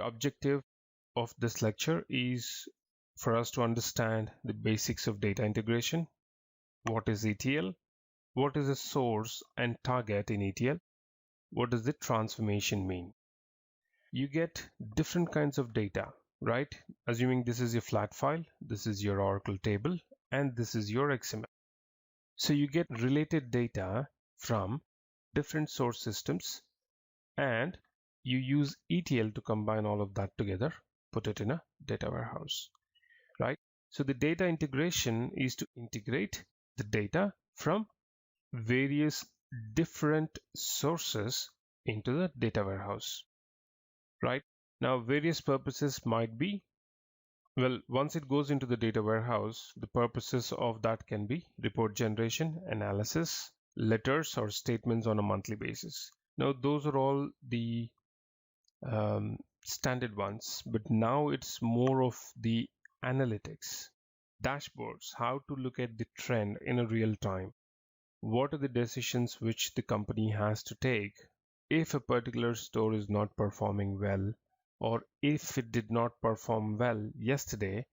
objective of this lecture is for us to understand the basics of data integration. What is ETL? What is a source and target in ETL? What does the transformation mean? You get different kinds of data, right? Assuming this is your flat file, this is your Oracle table, and this is your XML. So you get related data from different source systems, and you use ETL to combine all of that together, put it in a data warehouse, right? So the data integration is to integrate the data from various different sources into the data warehouse, right? Now, various purposes might be, well, once it goes into the data warehouse, the purposes of that can be report generation, analysis, letters or statements on a monthly basis. Now, those are all the standard ones, but now it's more of the analytics, dashboards, how to look at the trend in a real time. What are the decisions which the company has to take if a particular store is not performing well, or if it did not perform well yesterday,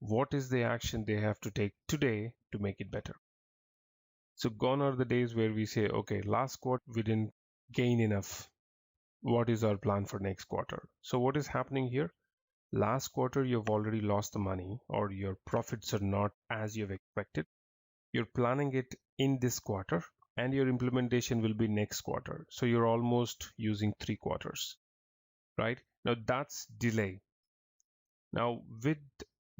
what is the action they have to take today to make it better? So gone are the days where we say, okay, last quarter we didn't gain enough. What is our plan for next quarter? So what is happening here? Last quarter you've already lost the money, or your profits are not as you've expected. You're planning it in this quarter, and your implementation will be next quarter. So you're almost using 3 quarters, right? Now that's delay. Now with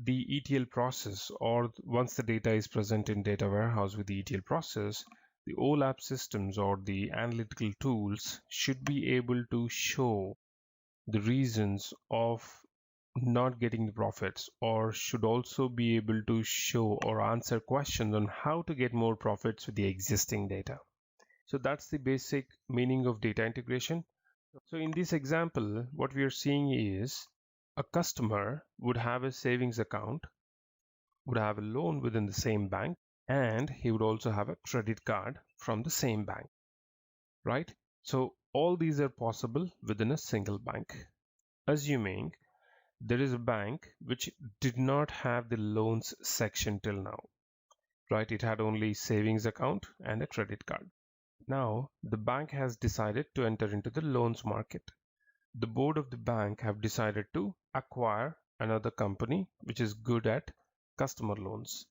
the ETL process, or once the data is present in data warehouse with the ETL process, the OLAP systems or the analytical tools should be able to show the reasons of not getting the profits, or should also be able to show or answer questions on how to get more profits with the existing data. So that's the basic meaning of data integration. So in this example, what we are seeing is a customer would have a savings account, would have a loan within the same bank, and he would also have a credit card from the same bank, right? So all these are possible within a single bank. Assuming there is a bank which did not have the loans section till now, right? It had only savings account and a credit card. Now the bank has decided to enter into the loans market. The board of the bank have decided to acquire another company which is good at customer loans,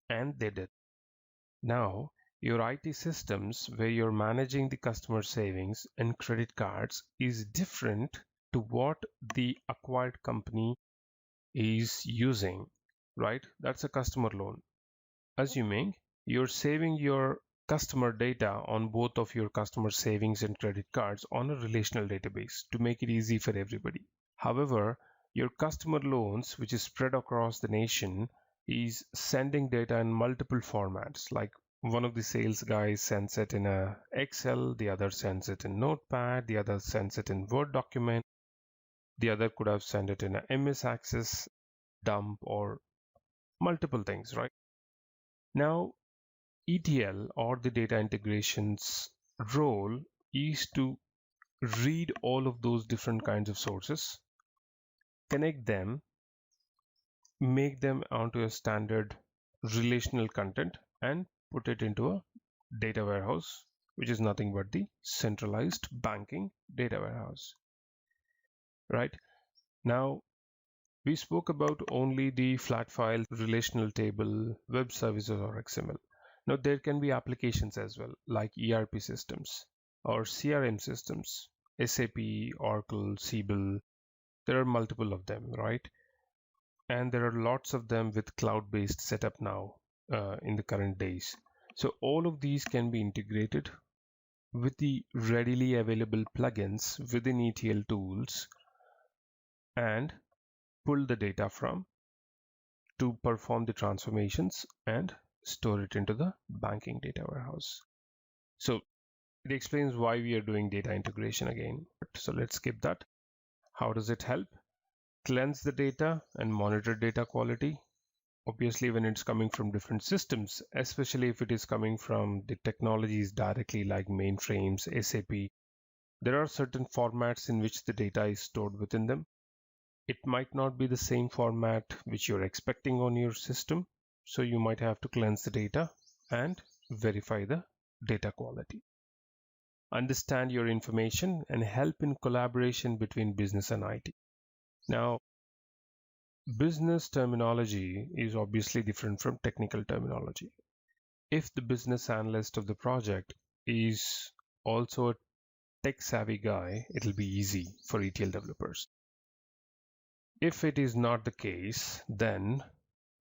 and they did. Now your IT systems where you're managing the customer savings and credit cards is different to what the acquired company is using, right? That's a customer loan. Assuming you're saving your customer data on both of your customer savings and credit cards on a relational database to make it easy for everybody. However, your customer loans, which is spread across the nation, is sending data in multiple formats. Like one of the sales guys sends it in a Excel, the other sends it in Notepad, the other sends it in Word document, the other could have sent it in a MS Access dump, or multiple things, right? Now, ETL or the data integration's role is to read all of those different kinds of sources, connect them, make them onto a standard relational content, and put it into a data warehouse, which is nothing but the centralized banking data warehouse, right? Now, we spoke about only the flat file, relational table, web services, or XML. Now there can be applications as well, like ERP systems or CRM systems, SAP, Oracle, Siebel. There are multiple of them, right? And there are lots of them with cloud-based setup now in the current days. So all of these can be integrated with the readily available plugins within ETL tools and pull the data from to perform the transformations and store it into the banking data warehouse. So it explains why we are doing data integration again. So let's skip that. How does it help? Cleanse the data and monitor data quality. Obviously, when it's coming from different systems, especially if it is coming from the technologies directly like mainframes, SAP, there are certain formats in which the data is stored within them. it might not be the same format which you're expecting on your system. So you might have to cleanse the data and verify the data quality. Understand your information and help in collaboration between business and IT. Now, business terminology is obviously different from technical terminology. If the business analyst of the project is also a tech-savvy guy, it'll be easy for ETL developers. If it is not the case, then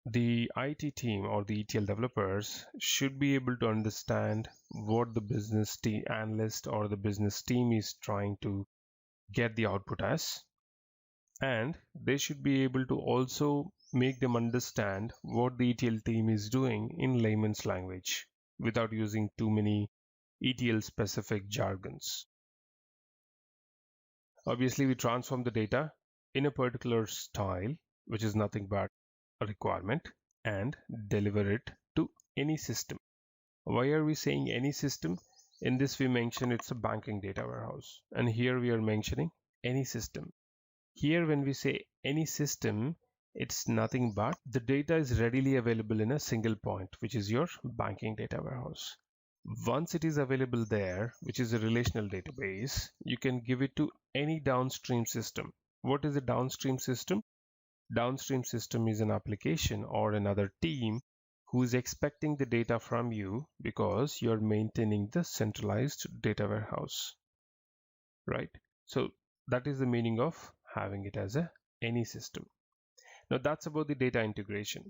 the IT team or the ETL developers should be able to understand what the business analyst or the business team is trying to get the output as, and they should be able to also make them understand what the ETL team is doing in layman's language without using too many ETL specific jargons. Obviously, we transform the data in a particular style, which is nothing but a requirement, and deliver it to any system. Why are we saying any system? In this, we mention it's a banking data warehouse, and here we are mentioning any system. Here, when we say any system, it's nothing but the data is readily available in a single point, which is your banking data warehouse. Once it is available there, which is a relational database, you can give it to any downstream system. What is a downstream system? Downstream system is an application or another team who is expecting the data from you because you're maintaining the centralized data warehouse, right? So that is the meaning of having it as any system. Now that's about the data integration.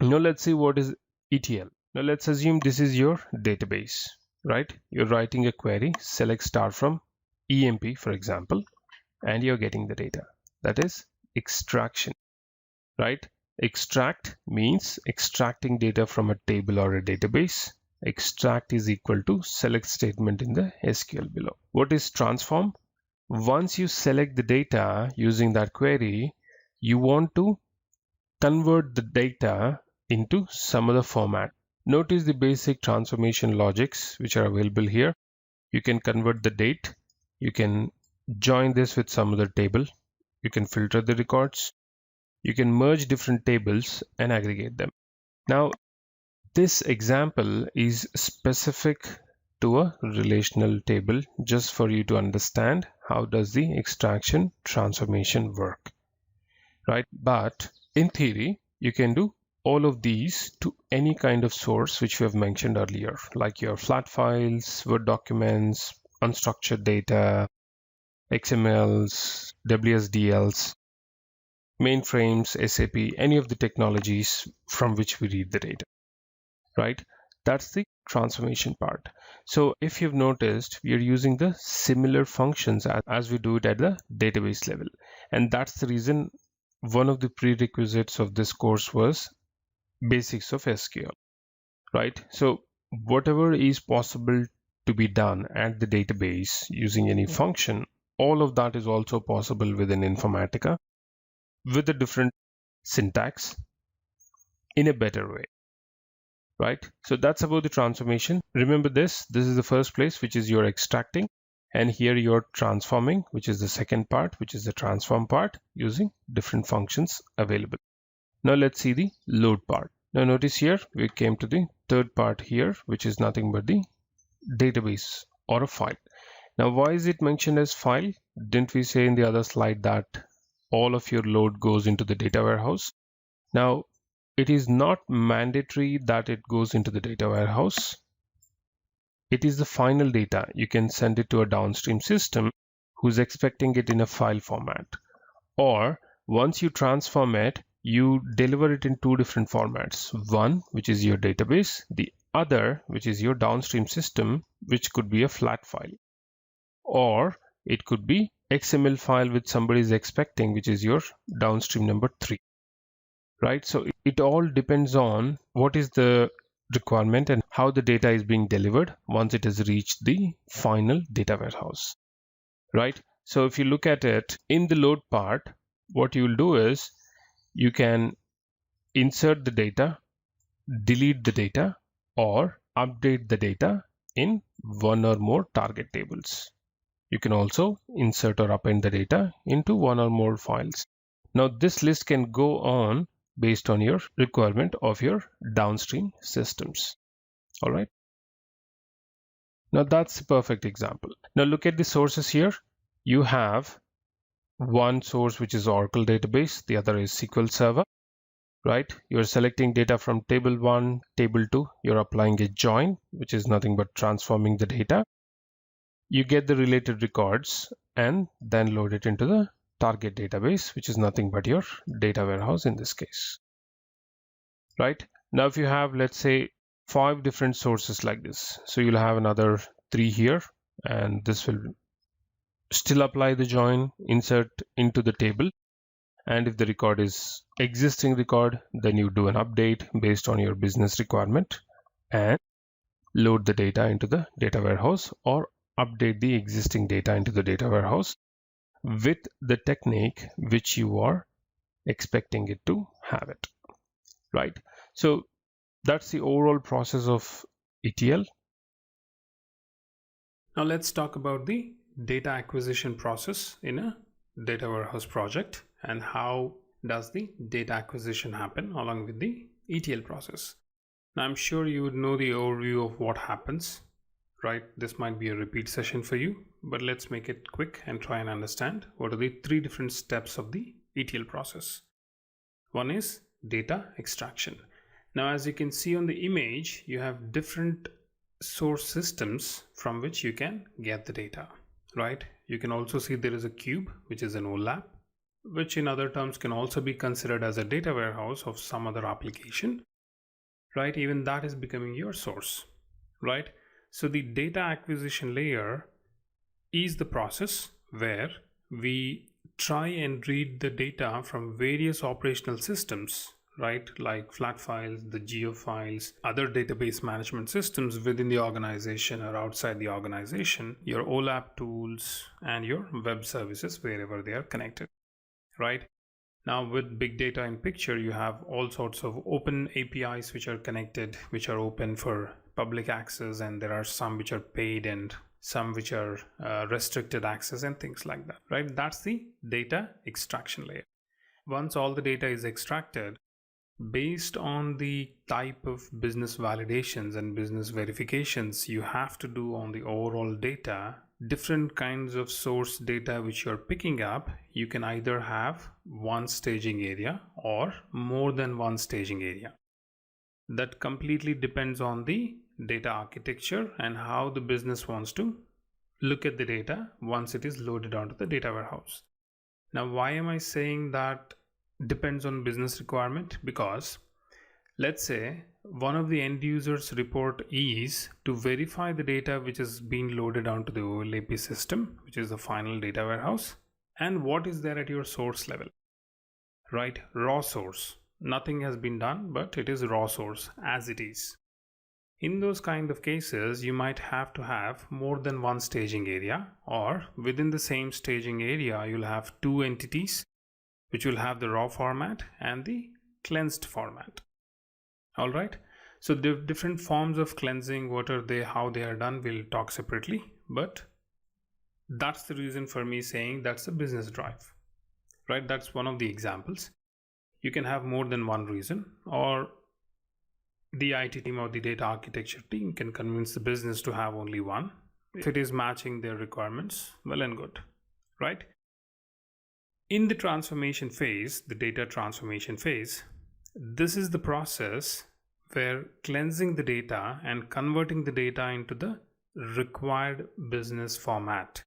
Now let's see what is ETL. Now let's assume this is your database, right? You're writing a query, select star from EMP, for example, and you're getting the data. That is extraction, right? Extract means extracting data from a table or a database. Extract is equal to select statement in the SQL below. What is transform? Once you select the data using that query, you want to convert the data into some other format. Notice the basic transformation logics which are available here. You can convert the date. You can join this with some other table. You can filter the records. You can merge different tables and aggregate them. Now, this example is specific to a relational table just for you to understand how does the extraction transformation work, right? But in theory, you can do all of these to any kind of source which we have mentioned earlier, like your flat files, Word documents, unstructured data, XMLs, WSDLs, mainframes, SAP, any of the technologies from which we read the data, right? That's the transformation part. So if you've noticed, we are using the similar functions as we do it at the database level. And that's the reason one of the prerequisites of this course was basics of SQL, right? So whatever is possible to be done at the database using any function, all of that is also possible within Informatica with a different syntax in a better way, right? So that's about the transformation. Remember this is the first place, which is you're extracting, and here you're transforming, which is the second part, which is the transform part, using different functions available. Now let's see the load part. Now notice here, we came to the third part here, which is nothing but the database or a file. Now, why is it mentioned as file? Didn't we say in the other slide that all of your load goes into the data warehouse? Now, it is not mandatory that it goes into the data warehouse. It is the final data. You can send it to a downstream system who's expecting it in a file format. Or once you transform it, you deliver it in two different formats. One, which is your database, the other, which is your downstream system, which could be a flat file. Or it could be XML file which somebody is expecting, which is your downstream number 3. Right? So it all depends on what is the requirement and how the data is being delivered once it has reached the final data warehouse. Right? So if you look at it in the load part, what you will do is you can insert the data, delete the data, or update the data in one or more target tables. You can also insert or append the data into one or more files. Now this list can go on based on your requirement of your downstream systems. All right. Now that's a perfect example. Now look at the sources here. You have one source which is Oracle database, the other is SQL Server, right? You're selecting data from table 1, table 2, you're applying a join, which is nothing but transforming the data. You get the related records and then load it into the target database, which is nothing but your data warehouse in this case, right? Now if you have, let's say, 5 different sources like this, so you'll have another 3 here, and this will still apply the join, insert into the table, and if the record is existing record, then you do an update based on your business requirement and load the data into the data warehouse, or update the existing data into the data warehouse with the technique which you are expecting it to have it, right? So that's the overall process of ETL. Now let's talk about the data acquisition process in a data warehouse project and how does the data acquisition happen along with the ETL process. Now I'm sure you would know the overview of what happens, right? This might be a repeat session for you, but let's make it quick and try and understand what are the 3 different steps of the ETL process. One is data extraction. Now as you can see on the image, you have different source systems from which you can get the data, right? You can also see there is a cube, which is an OLAP, which in other terms can also be considered as a data warehouse of some other application, right? Even that is becoming your source, right? So the data acquisition layer is the process where we try and read the data from various operational systems, right? Like flat files, the geo files, other database management systems within the organization or outside the organization, your OLAP tools and your web services wherever they are connected, right? Now with big data in picture, you have all sorts of open APIs which are connected, which are open for public access, and there are some which are paid and some which are restricted access and things like that, right? That's the data extraction layer. Once all the data is extracted, based on the type of business validations and business verifications you have to do on the overall data, different kinds of source data which you're picking up, you can either have one staging area or more than one staging area. That completely depends on the data architecture and how the business wants to look at the data once it is loaded onto the data warehouse. Now, why am I saying that depends on business requirement? Because let's say one of the end users report is to verify the data which is being loaded onto the OLAP system, which is the final data warehouse, and what is there at your source level, right? Raw source. Nothing has been done, but it is raw source as it is. In those kind of cases, you might have to have more than one staging area, or within the same staging area, you'll have 2 entities which will have the raw format and the cleansed format. All right. So the different forms of cleansing, what are they, how they are done, we'll talk separately, but that's the reason for me saying that's a business drive, right? That's one of the examples. You can have more than one reason, or the IT team or the data architecture team can convince the business to have only one. If it is matching their requirements, well and good, right? In the transformation phase, the data transformation phase, this is the process where cleansing the data and converting the data into the required business format,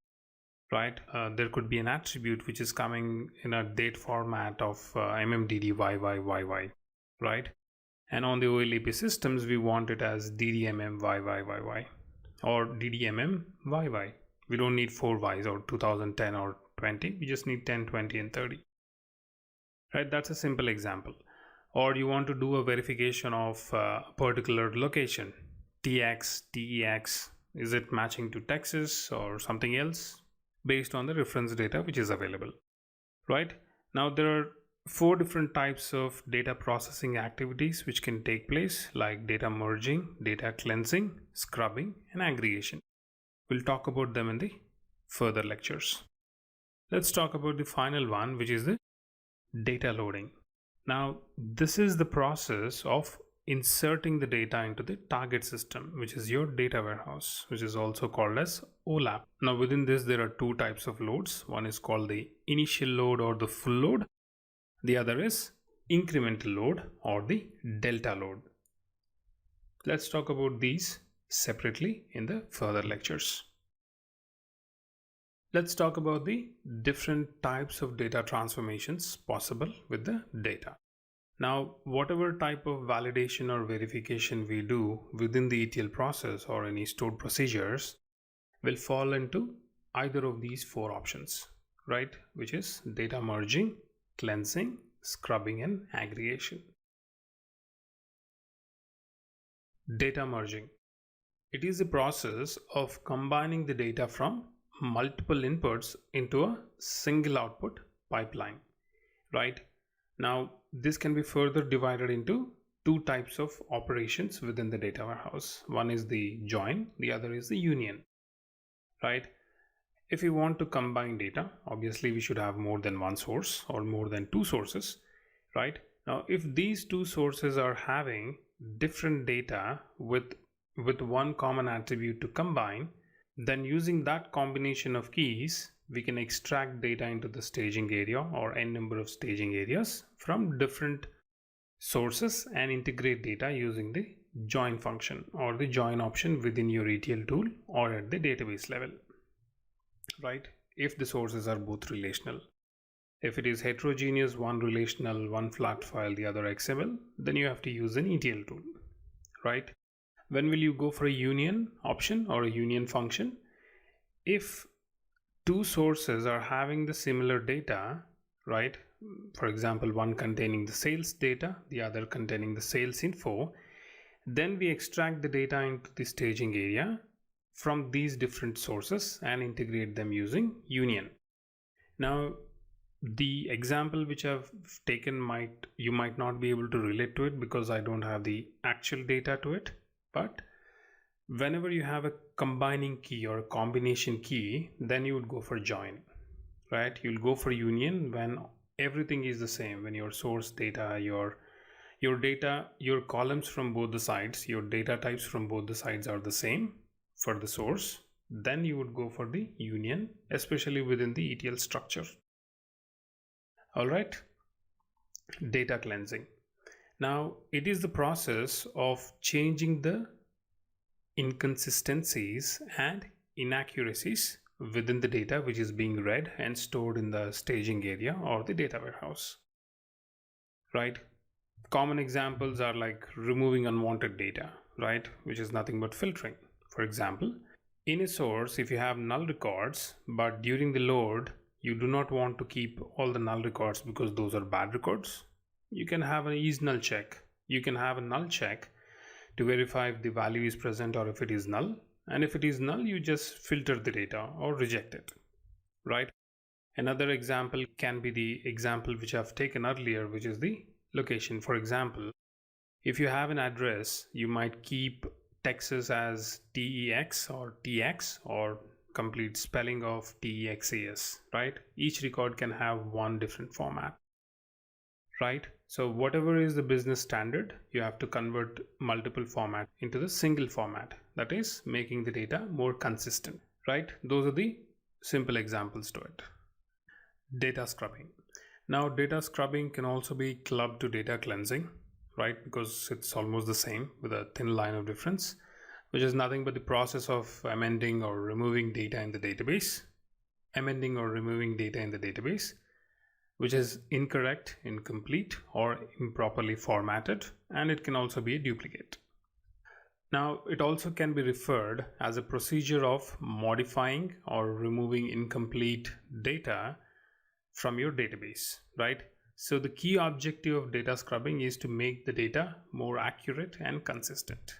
right? There could be an attribute which is coming in a date format of MMDDYYYY, right? And on the OLAP systems, we want it as DDMMYYYY or DDMMYY. We don't need 4 Ys or 2010 or 20. We just need 10, 20, and 30. Right? That's a simple example. Or you want to do a verification of a particular location, TX, TEX. Is it matching to Texas or something else? Based on the reference data which is available. Right? Now there are 4 different types of data processing activities which can take place, like data merging, data cleansing, scrubbing, and aggregation. We'll talk about them in the further lectures. Let's talk about the final one, which is the data loading. Now, this is the process of inserting the data into the target system, which is your data warehouse, which is also called as OLAP. Now, within this, there are two types of loads. One is called the initial load or the full load. The other is incremental load or the delta load. Let's talk about these separately in the further lectures. Let's talk about the different types of data transformations possible with the data. Now, whatever type of validation or verification we do within the ETL process or any stored procedures will fall into either of these four options, right? Which is data merging, cleansing, scrubbing, and aggregation. Data merging. It is the process of combining the data from multiple inputs into a single output pipeline, right? Now, this can be further divided into two types of operations within the data warehouse. One is the join, the other is the union, right? If we want to combine data, obviously we should have more than one source or more than two sources, right? Now, if these two sources are having different data with one common attribute to combine, then using that combination of keys, we can extract data into the staging area or n number of staging areas from different sources and integrate data using the join function or the join option within your ETL tool or at the database level, right? If the sources are both relational. If it is heterogeneous, one relational, one flat file, the other XML, then you have to use an ETL tool, right? When will you go for a union option or a union function? If two sources are having the similar data, right? For example, one containing the sales data, the other containing the sales info, then we extract the data into the staging area from these different sources and integrate them using union. Now, the example which I've taken you might not be able to relate to it because I don't have the actual data to it. But whenever you have a combining key or a combination key, then you would go for join, right? You'll go for union when everything is the same, when your source data, your data, your columns from both the sides, your data types from both the sides are the same for the source, then you would go for the union, especially within the ETL structure. All right, data cleansing. Now, it is the process of changing the inconsistencies and inaccuracies within the data which is being read and stored in the staging area or the data warehouse, right? Common examples are like removing unwanted data, right? Which is nothing but filtering. For example, in a source, if you have null records, but during the load, you do not want to keep all the null records because those are bad records, you can have an is null check. You can have a null check to verify if the value is present or if it is null. And if it is null, you just filter the data or reject it, right? Another example can be the example which I've taken earlier, which is the location. For example, if you have an address, you might keep Texas as TEX or TX or complete spelling of TEXAS, right? Each record can have one different format, right? So whatever is the business standard, you have to convert multiple format into the single format, that is making the data more consistent, right? Those are the simple examples to it. Data scrubbing. Now, data scrubbing can also be clubbed to data cleansing, right? Because it's almost the same with a thin line of difference, which is nothing but the process of amending or removing data in the database, which is incorrect, incomplete, or improperly formatted, and it can also be a duplicate. Now, it also can be referred as a procedure of modifying or removing incomplete data from your database, right? So the key objective of data scrubbing is to make the data more accurate and consistent.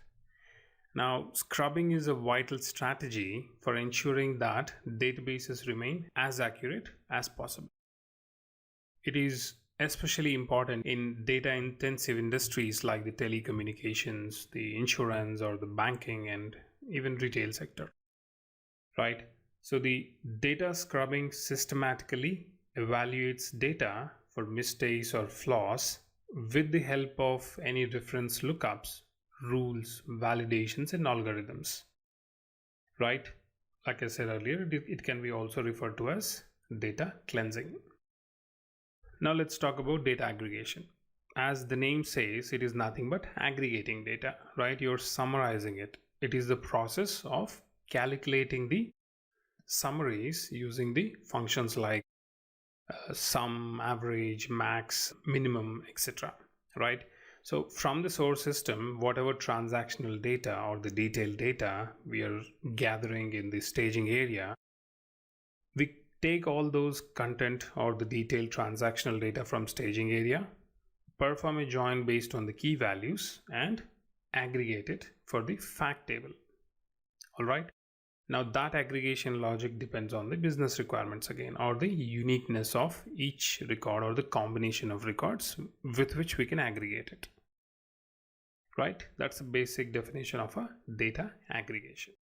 Now, scrubbing is a vital strategy for ensuring that databases remain as accurate as possible. It is especially important in data-intensive industries like the telecommunications, the insurance, or the banking, and even retail sector, right? So the data scrubbing systematically evaluates data for mistakes or flaws with the help of any reference lookups, rules, validations, and algorithms. Right? Like I said earlier, it can be also referred to as data cleansing. Now let's talk about data aggregation. As the name says, it is nothing but aggregating data, right? You're summarizing it. It is the process of calculating the summaries using the functions like sum, average, max, minimum, etc. Right? So from the source system, whatever transactional data or the detailed data we are gathering in the staging area, we take all those content or the detailed transactional data from staging area, perform a join based on the key values, and aggregate it for the fact table. All right. Now that aggregation logic depends on the business requirements again, or the uniqueness of each record or the combination of records with which we can aggregate it. Right? That's the basic definition of a data aggregation.